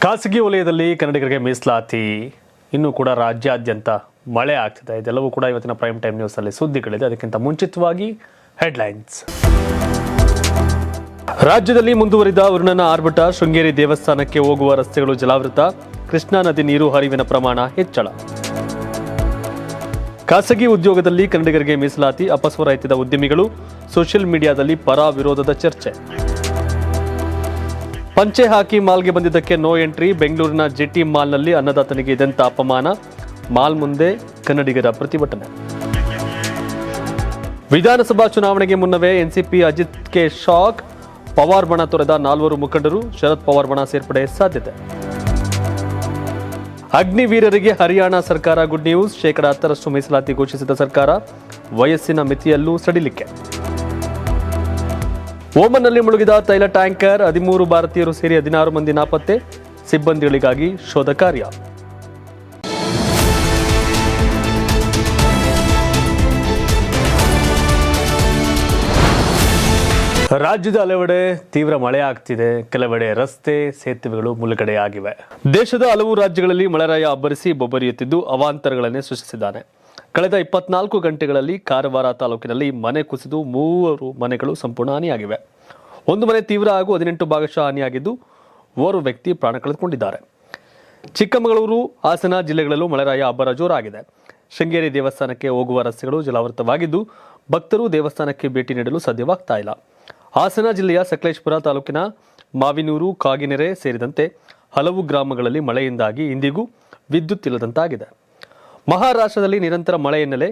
ಖಾಸಗಿ ವಲಯದಲ್ಲಿ ಕನ್ನಡಿಗರಿಗೆ ಮೀಸಲಾತಿ ಇನ್ನೂ ಕೂಡ ರಾಜ್ಯಾದ್ಯಂತ ಮಳೆ ಆಗ್ತಿದೆ. ಇದೆಲ್ಲವೂ ಕೂಡ ಇವತ್ತಿನ ಪ್ರೈಮ್ ಟೈಮ್ ನ್ಯೂಸ್ ಅಲ್ಲಿ ಸುದ್ದಿಗಳಿದೆ. ಅದಕ್ಕಿಂತ ಮುಂಚಿತವಾಗಿ ಹೆಡ್ಲೈನ್ಸ್. ರಾಜ್ಯದಲ್ಲಿ ಮುಂದುವರಿದ ವರುಣನ ಆರ್ಭಟ, ಶೃಂಗೇರಿ ದೇವಸ್ಥಾನಕ್ಕೆ ಹೋಗುವ ರಸ್ತೆಗಳು ಜಲಾವೃತ, ಕೃಷ್ಣಾ ನದಿ ನೀರು ಹರಿವಿನ ಪ್ರಮಾಣ ಹೆಚ್ಚಳ. ಖಾಸಗಿ ಉದ್ಯೋಗದಲ್ಲಿ ಕನ್ನಡಿಗರಿಗೆ ಮೀಸಲಾತಿ, ಅಪಸ್ವರ ಎತ್ತಿದ ಉದ್ಯಮಿಗಳು, ಸೋಷಿಯಲ್ ಮೀಡಿಯಾದಲ್ಲಿ ಪರ ವಿರೋಧದ ಚರ್ಚೆ. ಪಂಚೆ ಹಾಕಿ ಮಾಲ್ಗೆ ಬಂದಿದ್ದಕ್ಕೆ ನೋ ಎಂಟ್ರಿ, ಬೆಂಗಳೂರಿನ ಜಿಟಿ ಮಾಲ್ನಲ್ಲಿ ಅನ್ನದಾತನಿಗೆ ಇದೆಂತ ಅಪಮಾನ, ಮಾಲ್ ಮುಂದೆ ಕನ್ನಡಿಗರ ಪ್ರತಿಭಟನೆ. ವಿಧಾನಸಭಾ ಚುನಾವಣೆಗೆ ಮುನ್ನವೇ ಎನ್ಸಿಪಿ ಅಜಿತ್ಗೆ ಶಾಕ್, ಪವಾರ್ ಬಣ ತೊರೆದ 4 ಮುಖಂಡರು, ಶರದ್ ಪವಾರ್ ಬಣ ಸೇರ್ಪಡೆ ಸಾಧ್ಯತೆ. ಅಗ್ನಿವೀರರಿಗೆ ಹರಿಯಾಣ ಸರ್ಕಾರ ಗುಡ್ ನ್ಯೂಸ್, 10% ಮೀಸಲಾತಿ ಘೋಷಿಸಿದ ಸರ್ಕಾರ, ವಯಸ್ಸಿನ ಮಿತಿಯಲ್ಲೂ ಸಡಿಲಿಕೆ. ಓಮನ್ನಲ್ಲಿ ಮುಳುಗಿದ ತೈಲ ಟ್ಯಾಂಕರ್, 13 ಭಾರತೀಯರು ಸೇರಿ 16 ಮಂದಿ ನಾಪತ್ತೆ, ಸಿಬ್ಬಂದಿಗಳಿಗಾಗಿ ಶೋಧ ಕಾರ್ಯ. ರಾಜ್ಯದ ಹಲವೆಡೆ ತೀವ್ರ ಮಳೆ ಆಗ್ತಿದೆ. ಕೆಲವೆಡೆ ರಸ್ತೆ ಸೇತುವೆಗಳು ಮುಳುಗಡೆಯಾಗಿವೆ. ದೇಶದ ಹಲವು ರಾಜ್ಯಗಳಲ್ಲಿ ಮಳೆರಾಯ ಅಬ್ಬರಿಸಿ ಬೊಬ್ಬರಿಯುತ್ತಿದ್ದು ಅವಾಂತರಗಳನ್ನೇ ಸೃಷ್ಟಿಸಿದ್ದಾನೆ. ಕಳೆದ 24 ಗಂಟೆಗಳಲ್ಲಿ ಕಾರವಾರ ತಾಲೂಕಿನಲ್ಲಿ ಮನೆ ಕುಸಿದು 3 ಮನೆಗಳು ಸಂಪೂರ್ಣ ಹಾನಿಯಾಗಿವೆ. ಒಂದು ಮನೆ ತೀವ್ರ ಹಾಗೂ 18 ಭಾಗಶಃ ಹಾನಿಯಾಗಿದ್ದು ಓರ್ವ ವ್ಯಕ್ತಿ ಪ್ರಾಣ ಕಳೆದುಕೊಂಡಿದ್ದಾರೆ. ಚಿಕ್ಕಮಗಳೂರು, ಹಾಸನ ಜಿಲ್ಲೆಗಳಲ್ಲೂ ಮಳೆರಾಯ ಅಬ್ಬರ ಜೋರಾಗಿದೆ. ಶೃಂಗೇರಿ ದೇವಸ್ಥಾನಕ್ಕೆ ಹೋಗುವ ರಸ್ತೆಗಳು ಜಲಾವೃತವಾಗಿದ್ದು ಭಕ್ತರು ದೇವಸ್ಥಾನಕ್ಕೆ ಭೇಟಿ ನೀಡಲು ಸಾಧ್ಯವಾಗ್ತಾ ಇಲ್ಲ. ಹಾಸನ ಜಿಲ್ಲೆಯ ಸಕಲೇಶಪುರ ತಾಲೂಕಿನ ಮಾವಿನೂರು, ಕಾಗಿನೆರೆ ಸೇರಿದಂತೆ ಹಲವು ಗ್ರಾಮಗಳಲ್ಲಿ ಮಳೆಯಿಂದಾಗಿ ಇಂದಿಗೂ ವಿದ್ಯುತ್ ಇಲ್ಲದಂತಾಗಿದೆ. ಮಹಾರಾಷ್ಟ್ರದಲ್ಲಿ ನಿರಂತರ ಮಳೆ ಹಿನ್ನೆಲೆ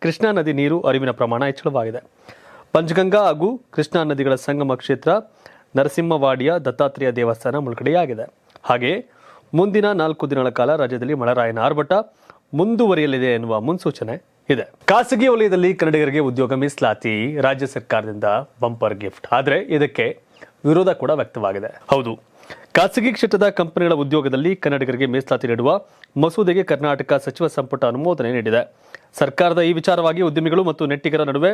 ಕೃಷ್ಣಾ ನದಿ ನೀರು ಹರಿವಿನ ಪ್ರಮಾಣ ಹೆಚ್ಚಳವಾಗಿದೆ. ಪಂಚಗಂಗಾ ಹಾಗೂ ಕೃಷ್ಣಾ ನದಿಗಳ ಸಂಗಮ ಕ್ಷೇತ್ರ ನರಸಿಂಹವಾಡಿಯ ದತ್ತಾತ್ರೇಯ ದೇವಸ್ಥಾನ ಮುಳುಗಡೆಯಾಗಿದೆ. ಹಾಗೆಯೇ ಮುಂದಿನ 4 ದಿನಗಳ ಕಾಲ ರಾಜ್ಯದಲ್ಲಿ ಮಳೆರಾಯನ ಆರ್ಭಟ ಮುಂದುವರಿಯಲಿದೆ ಎನ್ನುವ ಮುನ್ಸೂಚನೆ ಇದೆ. ಖಾಸಗಿ ವಲಯದಲ್ಲಿ ಕನ್ನಡಿಗರಿಗೆ ಉದ್ಯೋಗ ಮೀಸಲಾತಿ ರಾಜ್ಯ ಸರ್ಕಾರದಿಂದ ಬಂಪರ್ ಗಿಫ್ಟ್. ಆದರೆ ಇದಕ್ಕೆ ವಿರೋಧ ಕೂಡ ವ್ಯಕ್ತವಾಗಿದೆ. ಹೌದು, ಖಾಸಗಿ ಕ್ಷೇತ್ರದ ಕಂಪನಿಗಳ ಉದ್ಯೋಗದಲ್ಲಿ ಕನ್ನಡಿಗರಿಗೆ ಮೀಸಲಾತಿ ನೀಡುವ ಮಸೂದೆಗೆ ಕರ್ನಾಟಕ ಸಚಿವ ಸಂಪುಟ ಅನುಮೋದನೆ ನೀಡಿದೆ. ಸರ್ಕಾರದ ಈ ವಿಚಾರವಾಗಿ ಉದ್ಯಮಿಗಳು ಮತ್ತು ನೆಟ್ಟಿಗರ ನಡುವೆ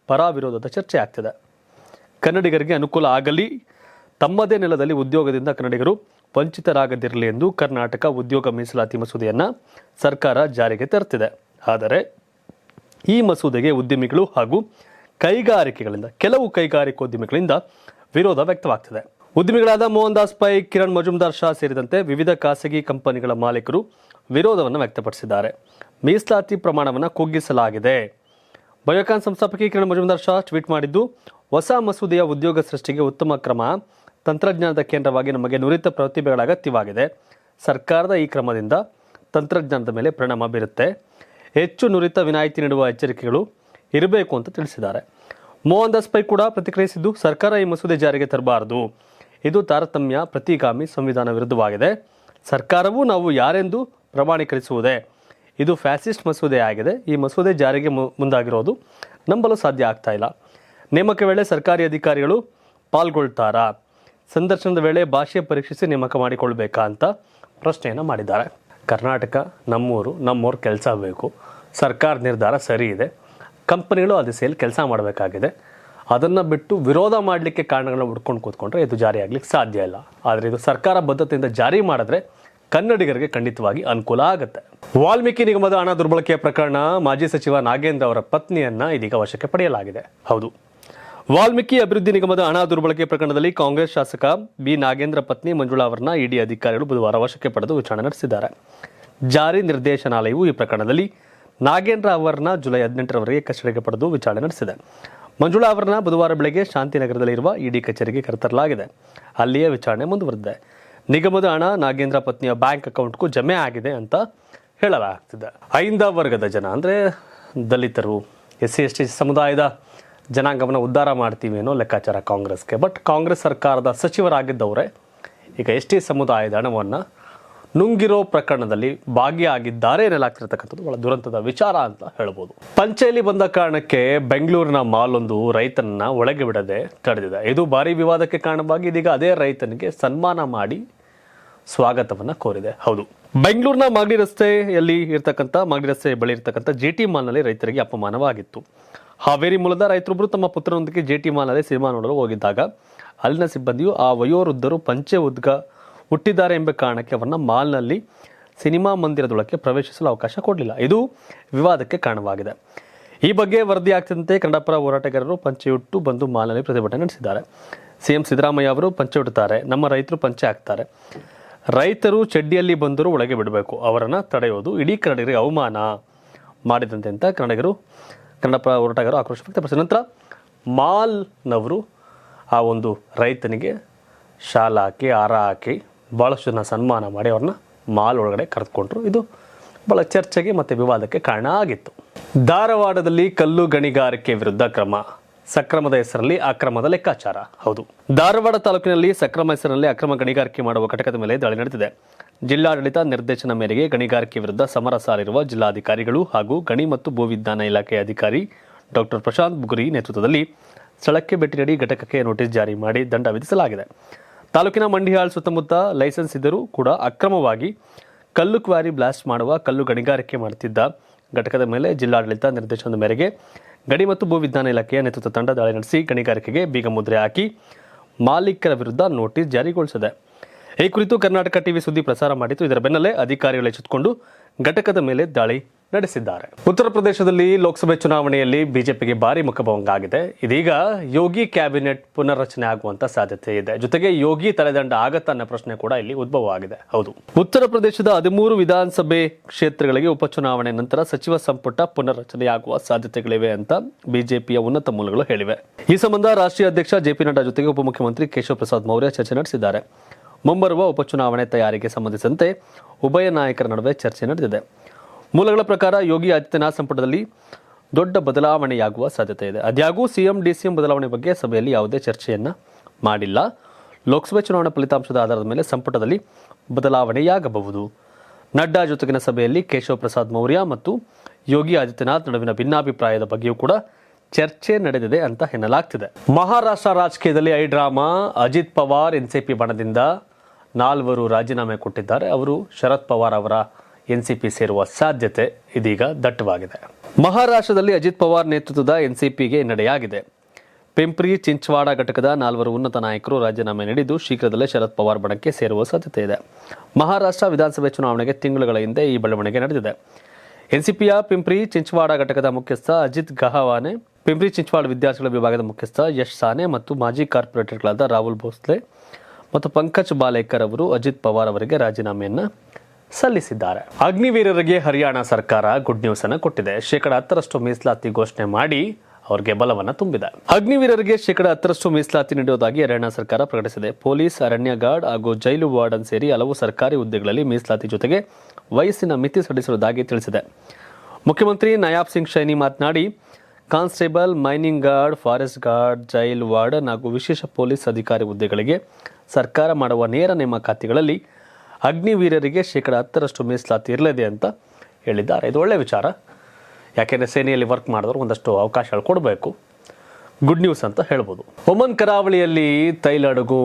ಪರ ವಿರೋಧದ ಚರ್ಚೆ ಆಗ್ತಿದೆ. ಕನ್ನಡಿಗರಿಗೆ ಅನುಕೂಲ ಆಗಲಿ, ತಮ್ಮದೇ ನೆಲದಲ್ಲಿ ಉದ್ಯೋಗದಿಂದ ಕನ್ನಡಿಗರು ವಂಚಿತರಾಗದಿರಲಿ ಎಂದು ಕರ್ನಾಟಕ ಉದ್ಯೋಗ ಮೀಸಲಾತಿ ಮಸೂದೆಯನ್ನ ಸರ್ಕಾರ ಜಾರಿಗೆ ತರುತ್ತಿದೆ. ಆದರೆ ಈ ಮಸೂದೆಗೆ ಉದ್ಯಮಿಗಳು ಹಾಗೂ ಕೆಲವು ಕೈಗಾರಿಕೋದ್ಯಮಿಗಳಿಂದ ವಿರೋಧ ವ್ಯಕ್ತವಾಗ್ತಿದೆ. ಉದ್ಯಮಿಗಳಾದ ಮೋಹನ್ ದಾಸ್ ಪೈ, ಕಿರಣ್ ಮಜುಮ್ದಾರ್ ಶಾ ಸೇರಿದಂತೆ ವಿವಿಧ ಖಾಸಗಿ ಕಂಪನಿಗಳ ಮಾಲೀಕರು ವಿರೋಧವನ್ನು ವ್ಯಕ್ತಪಡಿಸಿದ್ದಾರೆ. ಮೀಸಲಾತಿ ಪ್ರಮಾಣವನ್ನು ಕುಗ್ಗಿಸಲಾಗಿದೆ. ಬಯೋಕಾನ್ ಸಂಸ್ಥಾಪಕಿ ಕಿರಣ್ ಮಜುಮ್ದಾರ್ ಶಾ ಟ್ವೀಟ್ ಮಾಡಿದ್ದು, ಹೊಸ ಮಸೂದೆಯ ಉದ್ಯೋಗ ಸೃಷ್ಟಿಗೆ ಉತ್ತಮ ಕ್ರಮ. ತಂತ್ರಜ್ಞಾನದ ಕೇಂದ್ರವಾಗಿ ನಮಗೆ ನುರಿತ ಪ್ರತಿಭೆಗಳ ಅಗತ್ಯವಾಗಿದೆ. ಸರ್ಕಾರದ ಈ ಕ್ರಮದಿಂದ ತಂತ್ರಜ್ಞಾನದ ಮೇಲೆ ಪರಿಣಾಮ ಬೀರುತ್ತೆ. ಹೆಚ್ಚು ನುರಿತ ವಿನಾಯಿತಿ ನೀಡುವ ಎಚ್ಚರಿಕೆಗಳು ಇರಬೇಕು ಅಂತ ತಿಳಿಸಿದ್ದಾರೆ. ಮೋಹನ್ ದಾಸ್ ಪೈ ಕೂಡ ಪ್ರತಿಕ್ರಿಯಿಸಿದ್ದು, ಸರ್ಕಾರ ಈ ಮಸೂದೆ ಜಾರಿಗೆ ತರಬಾರದು. ಇದು ತಾರತಮ್ಯ, ಪ್ರತಿಗಾಮಿ, ಸಂವಿಧಾನ ವಿರುದ್ಧವಾಗಿದೆ. ಸರ್ಕಾರವು ನಾವು ಯಾರೆಂದು ಪ್ರಮಾಣೀಕರಿಸುವುದೇ. ಇದು ಫ್ಯಾಸಿಸ್ಟ್ ಮಸೂದೆ ಆಗಿದೆ. ಈ ಮಸೂದೆ ಜಾರಿಗೆ ಮುಂದಾಗಿರೋದು ನಂಬಲು ಸಾಧ್ಯ ಆಗ್ತಾ ಇಲ್ಲ. ನೇಮಕ ವೇಳೆ ಸರ್ಕಾರಿ ಅಧಿಕಾರಿಗಳು ಪಾಲ್ಗೊಳ್ತಾರಾ? ಸಂದರ್ಶನದ ವೇಳೆ ಭಾಷೆ ಪರೀಕ್ಷಿಸಿ ನೇಮಕ ಮಾಡಿಕೊಳ್ಬೇಕಾ ಅಂತ ಪ್ರಶ್ನೆಯನ್ನು ಮಾಡಿದ್ದಾರೆ. ಕರ್ನಾಟಕ ನಮ್ಮೂರು, ನಮ್ಮೂರು ಕೆಲಸ ಬೇಕು. ಸರ್ಕಾರ ನಿರ್ಧಾರ ಸರಿ ಇದೆ. ಕಂಪನಿಗಳು ಆ ದಿಸೆಯಲ್ಲಿ ಕೆಲಸ ಮಾಡಬೇಕಾಗಿದೆ. ಅದನ್ನು ಬಿಟ್ಟು ವಿರೋಧ ಮಾಡಲಿಕ್ಕೆ ಕಾರಣಗಳನ್ನ ಹುಡ್ಕೊಂಡು ಕೂತ್ಕೊಂಡ್ರೆ ಇದು ಜಾರಿ ಆಗ್ಲಿಕ್ಕೆ ಸಾಧ್ಯ ಇಲ್ಲ. ಆದರೆ ಇದು ಸರ್ಕಾರ ಬದ್ಧತೆಯಿಂದ ಜಾರಿ ಮಾಡಿದ್ರೆ ಕನ್ನಡಿಗರಿಗೆ ಖಂಡಿತವಾಗಿ ಅನುಕೂಲ ಆಗುತ್ತೆ. ವಾಲ್ಮೀಕಿ ನಿಗಮದ ಹಣ ದುರ್ಬಳಕೆ ಪ್ರಕರಣ, ಮಾಜಿ ಸಚಿವ ನಾಗೇಂದ್ರ ಅವರ ಪತ್ನಿಯನ್ನ ಇದೀಗ ವಶಕ್ಕೆ ಪಡೆಯಲಾಗಿದೆ. ಹೌದು, ವಾಲ್ಮೀಕಿ ಅಭಿವೃದ್ಧಿ ನಿಗಮದ ಹಣ ದುರ್ಬಳಕೆ ಪ್ರಕರಣದಲ್ಲಿ ಕಾಂಗ್ರೆಸ್ ಶಾಸಕ ಬಿ ನಾಗೇಂದ್ರ ಪತ್ನಿ ಮಂಜುಳಾ ಅವರನ್ನ ಇಡಿ ಅಧಿಕಾರಿಗಳು ಬುಧವಾರ ವಶಕ್ಕೆ ಪಡೆದು ವಿಚಾರಣೆ ನಡೆಸಿದ್ದಾರೆ. ಜಾರಿ ನಿರ್ದೇಶನಾಲಯವು ಈ ಪ್ರಕರಣದಲ್ಲಿ ನಾಗೇಂದ್ರ ಅವರನ್ನ ಜುಲೈ 18ರವರೆಗೆ ಕಸ್ಟಡಿಗೆ ಪಡೆದು ವಿಚಾರಣೆ ನಡೆಸಿದೆ. ಮಂಜುಳಾ ಅವರನ್ನ ಬುಧವಾರ ಬೆಳಗ್ಗೆ ಶಾಂತಿನಗರದಲ್ಲಿರುವ ಇಡಿ ಕಚೇರಿಗೆ ಕರೆತರಲಾಗಿದೆ. ಅಲ್ಲಿಯೇ ವಿಚಾರಣೆ ಮುಂದುವರೆದಿದೆ. ನಿಗಮದ ಹಣ ನಾಗೇಂದ್ರ ಪತ್ನಿಯ ಬ್ಯಾಂಕ್ ಅಕೌಂಟ್ಗೂ ಜಮೆ ಆಗಿದೆ ಅಂತ ಹೇಳಲಾಗ್ತಿದೆ. ಐಂದ ವರ್ಗದ ಜನ ಅಂದರೆ ದಲಿತರು, SC/ST ಸಮುದಾಯದ ಜನಾಂಗವನ್ನು ಉದ್ಧಾರ ಮಾಡ್ತೀವಿ ಅನ್ನೋ ಲೆಕ್ಕಾಚಾರ ಕಾಂಗ್ರೆಸ್ಗೆ. ಬಟ್ ಕಾಂಗ್ರೆಸ್ ಸರ್ಕಾರದ ಸಚಿವರಾಗಿದ್ದವರೇ ಈಗ ST ಸಮುದಾಯದ ಹಣವನ್ನು ನುಂಗಿರೋ ಪ್ರಕರಣದಲ್ಲಿ ಭಾಗಿಯಾಗಿದ್ದಾರೆ ಎನ್ನಲಾಗ್ತಿರತಕ್ಕಂಥದ್ದು ಬಹಳ ದುರಂತದ ವಿಚಾರ ಅಂತ ಹೇಳ್ಬೋದು. ಪಂಚೆಯಲ್ಲಿ ಬಂದ ಕಾರಣಕ್ಕೆ ಬೆಂಗಳೂರಿನ ಮಾಲೊಂದು ರೈತನನ್ನ ಒಳಗೆ ಬಿಡದೆ ತಡೆದಿದೆ. ಇದು ಭಾರಿ ವಿವಾದಕ್ಕೆ ಕಾರಣವಾಗಿ ಇದೀಗ ಅದೇ ರೈತನಿಗೆ ಸನ್ಮಾನ ಮಾಡಿ ಸ್ವಾಗತವನ್ನ ಕೋರಿದೆ. ಹೌದು, ಬೆಂಗಳೂರಿನ ಮಾಗಡಿ ರಸ್ತೆ ಬಳಿ ಇರತಕ್ಕಂಥ GT ಮಾಲ್ನಲ್ಲಿ ರೈತರಿಗೆ ಅಪಮಾನವಾಗಿತ್ತು. ಹಾವೇರಿ ಮೂಲದ ರೈತರೊಬ್ಬರು ತಮ್ಮ ಪುತ್ರನೊಂದಿಗೆ GT ಮಾಲ್ನಲ್ಲಿ ಸಿನಿಮಾ ನೋಡಲು ಹೋಗಿದ್ದಾಗ ಅಲ್ಲಿನ ಸಿಬ್ಬಂದಿಯು ಆ ವಯೋವೃದ್ಧರು ಪಂಚೆ ಹುಟ್ಟಿದ್ದಾರೆ ಎಂಬ ಕಾರಣಕ್ಕೆ ಅವರನ್ನ ಮಾಲ್ನಲ್ಲಿ ಸಿನಿಮಾ ಮಂದಿರದೊಳಕ್ಕೆ ಪ್ರವೇಶಿಸಲು ಅವಕಾಶ ಕೊಡಲಿಲ್ಲ. ಇದು ವಿವಾದಕ್ಕೆ ಕಾರಣವಾಗಿದೆ. ಈ ಬಗ್ಗೆ ವರದಿಯಾಗ್ತಿದ್ದಂತೆ ಕನ್ನಡ ಪರ ಹೋರಾಟಗಾರರು ಪಂಚೆಯುಟ್ಟು ಬಂದು ಮಾಲ್ನಲ್ಲಿ ಪ್ರತಿಭಟನೆ ನಡೆಸಿದ್ದಾರೆ. ಸಿಎಂ ಸಿದ್ದರಾಮಯ್ಯ ಅವರು ಪಂಚೆ ಉಡ್ತಾರೆ, ನಮ್ಮ ರೈತರು ಪಂಚೆ ಹಾಕ್ತಾರೆ, ರೈತರು ಚಡ್ಡಿಯಲ್ಲಿ ಬಂದರೂ ಒಳಗೆ ಬಿಡಬೇಕು, ಅವರನ್ನು ತಡೆಯೋದು ಇಡೀ ಕನ್ನಡಿಗರಿಗೆ ಅವಮಾನ ಮಾಡಿದಂತೆ ಅಂತ ಕನ್ನಡ ಪರ ಹೋರಾಟಗಾರರು ಆಕ್ರೋಶ ವ್ಯಕ್ತಪಡಿಸಿದ ನಂತರ ಮಾಲ್ನವರು ಆ ಒಂದು ರೈತನಿಗೆ ಶಾಲ್ ಹಾಕಿ ಹಾರ ಹಾಕಿ ಭಾಳಷ್ಟು ಜನ ಸನ್ಮಾನ ಮಾಡಿ ಅವ್ರನ್ನ ಮಾಲ್ ಒಳಗಡೆ ಕರೆದುಕೊಂಡ್ರು. ಇದು ಭಾಳ ಚರ್ಚೆಗೆ ಮತ್ತು ವಿವಾದಕ್ಕೆ ಕಾರಣ ಆಗಿತ್ತು. ಧಾರವಾಡದಲ್ಲಿ ಕಲ್ಲು ಗಣಿಗಾರಿಕೆ ವಿರುದ್ಧ ಕ್ರಮ, ಸಕ್ರಮದ ಹೆಸರಲ್ಲಿ ಅಕ್ರಮದ ಲೆಕ್ಕಾಚಾರ. ಹೌದು, ಧಾರವಾಡ ತಾಲೂಕಿನಲ್ಲಿ ಸಕ್ರಮ ಹೆಸರಿನಲ್ಲಿ ಅಕ್ರಮ ಗಣಿಗಾರಿಕೆ ಮಾಡುವ ಘಟಕದ ಮೇಲೆ ದಾಳಿ ನಡೆದಿದೆ. ಜಿಲ್ಲಾಡಳಿತ ನಿರ್ದೇಶನ ಮೇರೆಗೆ ಗಣಿಗಾರಿಕೆ ವಿರುದ್ಧ ಸಮರ ಸಾರಿರುವ ಜಿಲ್ಲಾಧಿಕಾರಿಗಳು ಹಾಗೂ ಗಣಿ ಮತ್ತು ಭೂವಿಜ್ಞಾನ ಇಲಾಖೆಯ ಅಧಿಕಾರಿ ಡಾಕ್ಟರ್ ಪ್ರಶಾಂತ್ ಬುಗುರಿ ನೇತೃತ್ವದಲ್ಲಿ ಸ್ಥಳಕ್ಕೆ ಭೇಟಿ ನೀಡಿ ಘಟಕಕ್ಕೆ ನೋಟಿಸ್ ಜಾರಿ ಮಾಡಿ ದಂಡ ವಿಧಿಸಲಾಗಿದೆ. ತಾಲೂಕಿನ ಮಂಡಿಹಾಳ್ ಸುತ್ತಮುತ್ತ ಲೈಸೆನ್ಸ್ ಇದ್ದರೂ ಕೂಡ ಅಕ್ರಮವಾಗಿ ಕಲ್ಲು ಕ್ವಾರಿ ಬ್ಲಾಸ್ಟ್ ಮಾಡುವ ಕಲ್ಲು ಗಣಿಗಾರಿಕೆ ಮಾಡುತ್ತಿದ್ದ ಘಟಕದ ಮೇಲೆ ಜಿಲ್ಲಾಡಳಿತ ನಿರ್ದೇಶನದ ಮೇರೆಗೆ ಗಣಿ ಮತ್ತು ಭೂವಿಜ್ಞಾನ ಇಲಾಖೆಯ ನೇತೃತ್ವ ತಂಡ ದಾಳಿ ನಡೆಸಿ ಗಣಿಗಾರಿಕೆಗೆ ಬೀಗ ಮುದ್ರೆ ಹಾಕಿ ಮಾಲೀಕರ ವಿರುದ್ಧ ನೋಟಿಸ್ ಜಾರಿಗೊಳಿಸಿದೆ. ಈ ಕುರಿತು ಕರ್ನಾಟಕ ಟಿವಿ ಸುದ್ದಿ ಪ್ರಸಾರ ಮಾಡಿತ್ತು. ಇದರ ಬೆನ್ನಲ್ಲೇ ಅಧಿಕಾರಿಗಳು ಎಚ್ಚೆತ್ತುಕೊಂಡು ಘಟಕದ ಮೇಲೆ ದಾಳಿ ನಡೆಸಿದ್ದಾರೆ. ಉತ್ತರ ಪ್ರದೇಶದಲ್ಲಿ ಲೋಕಸಭೆ ಚುನಾವಣೆಯಲ್ಲಿ ಬಿಜೆಪಿಗೆ ಭಾರಿ ಮುಖಭಂಗ ಆಗಿದೆ. ಇದೀಗ ಯೋಗಿ ಕ್ಯಾಬಿನೆಟ್ ಪುನರ್ರಚನೆ ಆಗುವಂತ ಸಾಧ್ಯತೆ ಇದೆ. ಜೊತೆಗೆ ಯೋಗಿ ತಲೆದಂಡ ಆಗತ್ತ ಅನ್ನೋ ಪ್ರಶ್ನೆ ಕೂಡ ಇಲ್ಲಿ ಉದ್ಭವ ಆಗಿದೆ. ಹೌದು, ಉತ್ತರ ಪ್ರದೇಶದ 13 ವಿಧಾನಸಭೆ ಕ್ಷೇತ್ರಗಳಿಗೆ ಉಪಚುನಾವಣೆ ನಂತರ ಸಚಿವ ಸಂಪುಟ ಪುನರ್ರಚನೆಯಾಗುವ ಸಾಧ್ಯತೆಗಳಿವೆ ಅಂತ ಬಿಜೆಪಿಯ ಉನ್ನತ ಮೂಲಗಳು ಹೇಳಿವೆ. ಈ ಸಂಬಂಧ ರಾಷ್ಟ್ರೀಯ ಅಧ್ಯಕ್ಷ ಜೆಪಿ ನಡ್ಡಾ ಜೊತೆಗೆ ಉಪಮುಖ್ಯಮಂತ್ರಿ ಕೇಶವ ಪ್ರಸಾದ್ ಮೌರ್ಯ ಚರ್ಚೆ ನಡೆಸಿದ್ದಾರೆ. ಮುಂಬರುವ ಉಪಚುನಾವಣೆ ತಯಾರಿಗೆ ಸಂಬಂಧಿಸಿದಂತೆ ಉಭಯ ನಾಯಕರ ನಡುವೆ ಚರ್ಚೆ ನಡೆದಿದೆ. ಮೂಲಗಳ ಪ್ರಕಾರ ಯೋಗಿ ಆದಿತ್ಯನಾಥ್ ಸಂಪುಟದಲ್ಲಿ ದೊಡ್ಡ ಬದಲಾವಣೆಯಾಗುವ ಸಾಧ್ಯತೆ ಇದೆ. ಆದಾಗ್ಯೂ ಸಿಎಂ ಡಿಸಿಎಂ ಬದಲಾವಣೆ ಬಗ್ಗೆ ಸಭೆಯಲ್ಲಿ ಯಾವುದೇ ಚರ್ಚೆಯನ್ನ ಮಾಡಿಲ್ಲ. ಲೋಕಸಭೆ ಚುನಾವಣಾ ಫಲಿತಾಂಶದ ಆಧಾರದ ಮೇಲೆ ಸಂಪುಟದಲ್ಲಿ ಬದಲಾವಣೆಯಾಗಬಹುದು. ನಡ್ಡಾ ಜೊತೆಗಿನ ಸಭೆಯಲ್ಲಿ ಕೇಶವ ಪ್ರಸಾದ್ ಮೌರ್ಯ ಮತ್ತು ಯೋಗಿ ಆದಿತ್ಯನಾಥ್ ನಡುವಿನ ಭಿನ್ನಾಭಿಪ್ರಾಯದ ಬಗ್ಗೆಯೂ ಕೂಡ ಚರ್ಚೆ ನಡೆದಿದೆ ಅಂತ ಎನ್ನಲಾಗ್ತಿದೆ. ಮಹಾರಾಷ್ಟ್ರ ರಾಜಕೀಯದಲ್ಲಿ ಐ ಡ್ರಾಮಾ. ಅಜಿತ್ ಪವಾರ್ ಎನ್ಸಿಪಿ ಬಣದಿಂದ 4 ರಾಜೀನಾಮೆ ಕೊಟ್ಟಿದ್ದಾರೆ. ಅವರು ಶರದ್ ಪವಾರ್ ಅವರ ಎನ್ಸಿಪಿ ಸೇರುವ ಸಾಧ್ಯತೆ ಇದೀಗ ದಟ್ಟವಾಗಿದೆ. ಮಹಾರಾಷ್ಟ್ರದಲ್ಲಿ ಅಜಿತ್ ಪವಾರ್ ನೇತೃತ್ವದ ಎನ್ಸಿಪಿಗೆ ಹಿನ್ನಡೆಯಾಗಿದೆ. ಪಿಂಪ್ರಿ ಚಿಂಚ್ವಾಡ ಘಟಕದ 4 ಉನ್ನತ ನಾಯಕರು ರಾಜೀನಾಮೆ ನೀಡಿದ್ದು ಶೀಘ್ರದಲ್ಲೇ ಶರದ್ ಪವಾರ್ ಬಣಕ್ಕೆ ಸೇರುವ ಸಾಧ್ಯತೆ ಇದೆ. ಮಹಾರಾಷ್ಟ್ರ ವಿಧಾನಸಭೆ ಚುನಾವಣೆಗೆ ತಿಂಗಳುಗಳ ಹಿಂದೆ ಈ ಬೆಳವಣಿಗೆ ನಡೆದಿದೆ. ಎನ್ಸಿಪಿಯ ಪಿಂಪ್ರಿ ಚಿಂಚ್ವಾಡ ಘಟಕದ ಮುಖ್ಯಸ್ಥ ಅಜಿತ್ ಗಹಾವಾನೆ, ಪಿಂಪ್ರಿ ಚಿಂಚ್ವಾಡ ವಿದ್ಯಾರ್ಥಿಗಳ ವಿಭಾಗದ ಮುಖ್ಯಸ್ಥ ಯಶ್ ಸಾನೆ ಮತ್ತು ಮಾಜಿ ಕಾರ್ಪೊರೇಟರ್ಗಳಾದ ರಾಹುಲ್ ಭೋಸ್ಲೆ ಮತ್ತು ಪಂಕಜ್ ಬಾಲೇಕರ್ ಅವರು ಅಜಿತ್ ಪವಾರ್ ಅವರಿಗೆ ರಾಜೀನಾಮೆಯನ್ನ ಸಲ್ಲಿಸಿದ್ದಾರೆ. ಅಗ್ನಿವೀರರಿಗೆ ಹರಿಯಾಣ ಸರ್ಕಾರ ಗುಡ್ ನ್ಯೂಸ್ ಅನ್ನು ಕೊಟ್ಟಿದೆ. 10% ಮೀಸಲಾತಿ ಘೋಷಣೆ ಮಾಡಿ ಅವರಿಗೆ ಬಲವನ್ನು ತುಂಬಿದೆ. ಅಗ್ನಿವೀರರಿಗೆ 10% ಮೀಸಲಾತಿ ನೀಡುವುದಾಗಿ ಹರಿಯಾಣ ಸರ್ಕಾರ ಪ್ರಕಟಿಸಿದೆ. ಪೊಲೀಸ್, ಅರಣ್ಯ ಗಾರ್ಡ್ ಹಾಗೂ ಜೈಲು ವಾರ್ಡನ್ ಸೇರಿ ಹಲವು ಸರ್ಕಾರಿ ಹುದ್ದೆಗಳಲ್ಲಿ ಮೀಸಲಾತಿ ಜೊತೆಗೆ ವಯಸ್ಸಿನ ಮಿತಿ ಸಡಿಸಿರುವುದಾಗಿ ತಿಳಿಸಿದೆ. ಮುಖ್ಯಮಂತ್ರಿ ನಯಾಬ್ ಸಿಂಗ್ ಶೈನಿ ಮಾತನಾಡಿ, constable, mining guard, forest guard, jail warden ಹಾಗೂ ವಿಶೇಷ ಪೊಲೀಸ್ ಅಧಿಕಾರಿ ಹುದ್ದೆಗಳಿಗೆ ಸರ್ಕಾರ ಮಾಡುವ ನೇರ ನೇಮಕಾತಿಗಳಲ್ಲಿ ಅಗ್ನಿವೀರರಿಗೆ 10% ಮೀಸಲಾತಿ ಇರಲಿದೆ ಅಂತ ಹೇಳಿದ್ದಾರೆ. ಇದು ಒಳ್ಳೆಯ ವಿಚಾರ. ಯಾಕೆಂದರೆ ಸೇನೆಯಲ್ಲಿ ವರ್ಕ್ ಮಾಡಿದವರು ಒಂದಷ್ಟು ಅವಕಾಶಗಳು ಕೊಡಬೇಕು. ಗುಡ್ ನ್ಯೂಸ್ ಅಂತ ಹೇಳ್ಬೋದು. ಒಮನ್ ಕರಾವಳಿಯಲ್ಲಿ ತೈಲ ಹಡಗು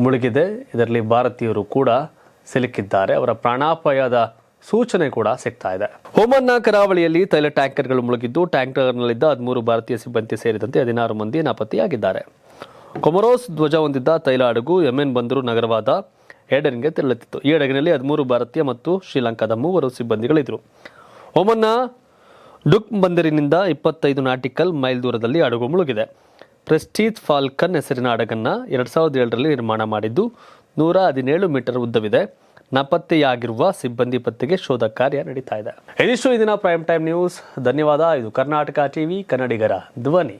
ಮುಳುಗಿದೆ. ಇದರಲ್ಲಿ ಭಾರತೀಯರು ಕೂಡ ಸಿಲುಕಿದ್ದಾರೆ. ಅವರ ಪ್ರಾಣಾಪಾಯದ ಸೂಚನೆ ಕೂಡ ಸಿಗ್ತಾ ಇದೆ. ಒಮನ್ನ ಕರಾವಳಿಯಲ್ಲಿ ತೈಲ ಟ್ಯಾಂಕರ್ಗಳು ಮುಳುಗಿದ್ದು ಟ್ಯಾಂಕರ್ನಲ್ಲಿದ್ದ 13 ಭಾರತೀಯ ಸಿಬ್ಬಂದಿ ಸೇರಿದಂತೆ 16 ಮಂದಿ ನಾಪತ್ತೆಯಾಗಿದ್ದಾರೆ. ಕೊಮರೋಸ್ ಧ್ವಜ ಹೊಂದಿದ್ದ ತೈಲ ಹಡಗು ಯೆಮೆನ್ ಬಂದರು ನಗರವಾದ ಏಡನ್ಗೆ ತೆರಳುತ್ತಿತ್ತು. ಈ ಹಡಗಿನಲ್ಲಿ 13 ಭಾರತೀಯ ಮತ್ತು ಶ್ರೀಲಂಕಾದ 3 ಸಿಬ್ಬಂದಿಗಳಿದ್ದರು. ಒಮನ್ನ ಡುಕ್ ಬಂದರಿನಿಂದ 25 ನಾಟಿಕಲ್ ಮೈಲ್ ದೂರದಲ್ಲಿ ಹಡಗು ಮುಳುಗಿದೆ. ಪ್ರೆಸ್ಟೀಜ್ ಫಾಲ್ಕನ್ ಹೆಸರಿನ ಹಡಗನ್ನು 2007ರಲ್ಲಿ ನಿರ್ಮಾಣ ಮಾಡಿದ್ದು 117 ಮೀಟರ್ ಉದ್ದವಿದೆ. ನಾಪತ್ತೆಯಾಗಿರುವ ಸಿಬ್ಬಂದಿ ಪತ್ತೆಗೆ ಶೋಧ ಕಾರ್ಯ ನಡೀತಾ ಇದೆ. ಇದಿಷ್ಟು ಇಂದಿನ ಪ್ರೈಮ್ ಟೈಮ್ ನ್ಯೂಸ್. ಧನ್ಯವಾದ. ಇದು ಕರ್ನಾಟಕ ಟಿವಿ, ಕನ್ನಡಿಗರ ಧ್ವನಿ.